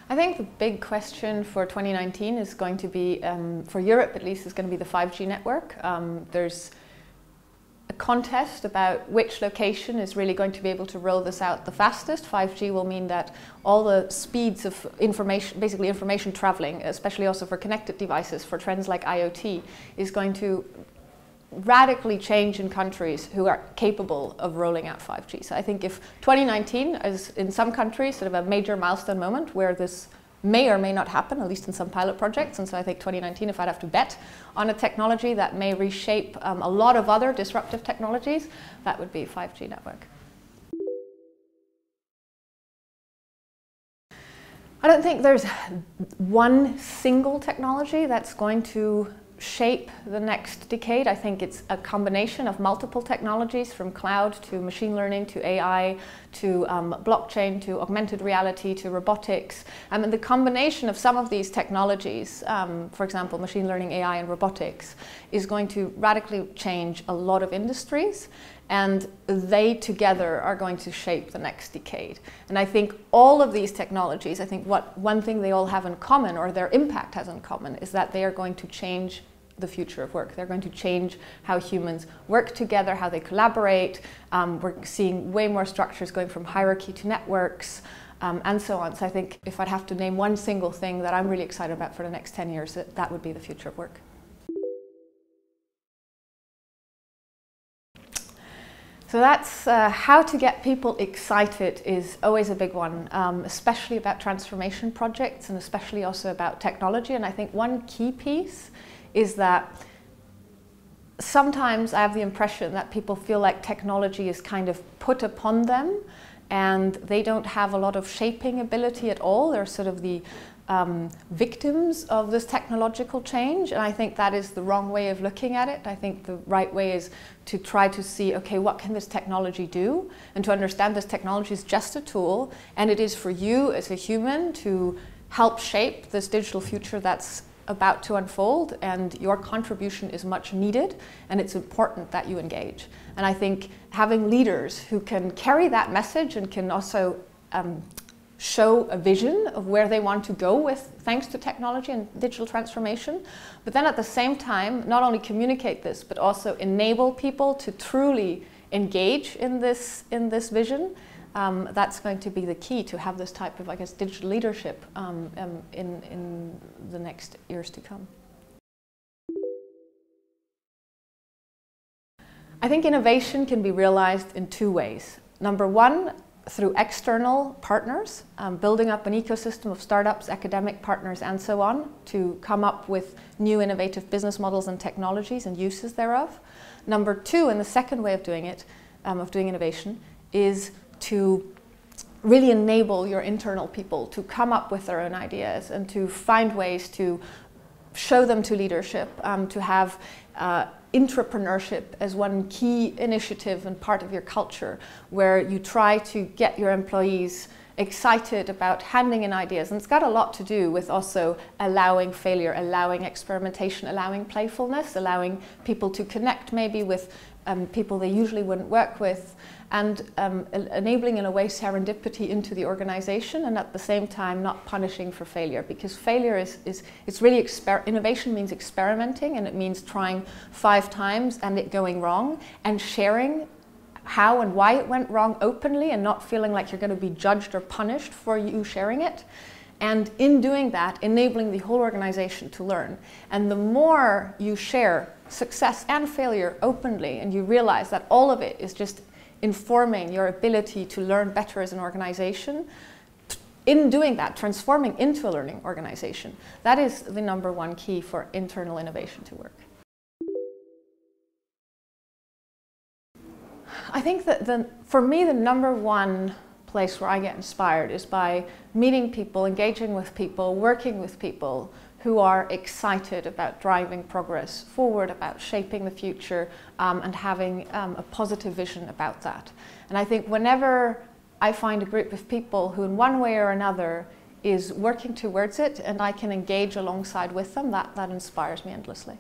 I think the big question for 2019 is going to be, for Europe at least, is going to be the 5G network. There's a contest about which location is really going to be able to roll this out the fastest. 5G will mean that all the speeds of information, basically information traveling, especially also for connected devices, for trends like IoT, is going to radically change in countries who are capable of rolling out 5G. So I think if 2019 is in some countries sort of a major milestone moment where this may or may not happen, at least in some pilot projects, and so I think 2019, if I'd have to bet on a technology that may reshape a lot of other disruptive technologies, that would be 5G network. I don't think there's one single technology that's going to shape the next decade. I think it's a combination of multiple technologies, from cloud to machine learning to AI to blockchain to augmented reality to robotics. And the combination of some of these technologies, for example, machine learning, AI and robotics, is going to radically change a lot of industries, and they together are going to shape the next decade. And I think all of these technologies, I think one thing they all have in common, or their impact has in common, is that they are going to change the future of work. They're going to change how humans work together, how they collaborate. We're seeing way more structures going from hierarchy to networks, and so on. So I think if I'd have to name one single thing that I'm really excited about for the next 10 years, that would be the future of work. So that's how to get people excited is always a big one, especially about transformation projects and especially also about technology. And I think one key piece is that sometimes I have the impression that people feel like technology is kind of put upon them and they don't have a lot of shaping ability at all. They're sort of the victims of this technological change, and I think that is the wrong way of looking at it. I think the right way is to try to see, okay, what can this technology do, and to understand this technology is just a tool, and it is for you as a human to help shape this digital future that's about to unfold, and your contribution is much needed, and it's important that you engage. And I think having leaders who can carry that message and can also show a vision of where they want to go with, thanks to technology and digital transformation, but then at the same time not only communicate this but also enable people to truly engage in this vision. That's going to be the key to have this type of, I guess, digital leadership in the next years to come. I think innovation can be realized in two ways. Number one, through external partners, building up an ecosystem of startups, academic partners, and so on, to come up with new innovative business models and technologies and uses thereof. Number two, and the second way of doing it, of doing innovation, is to really enable your internal people to come up with their own ideas and to find ways to show them to leadership, to have entrepreneurship as one key initiative and part of your culture, where you try to get your employees excited about handing in ideas. And it's got a lot to do with also allowing failure, allowing experimentation, allowing playfulness, allowing people to connect maybe with people they usually wouldn't work with, and enabling in a way serendipity into the organization, and at the same time not punishing for failure, because failure it's really innovation means experimenting, and it means trying 5 times and it going wrong, and sharing how and why it went wrong openly and not feeling like you're going to be judged or punished for you sharing it. And in doing that, enabling the whole organization to learn. And the more you share success and failure openly, and you realize that all of it is just informing your ability to learn better as an organization, in doing that, transforming into a learning organization, that is the number one key for internal innovation to work. I think that for me, the number one place where I get inspired is by meeting people, engaging with people, working with people who are excited about driving progress forward, about shaping the future, and having a positive vision about that. And I think whenever I find a group of people who in one way or another is working towards it and I can engage alongside with them, that inspires me endlessly.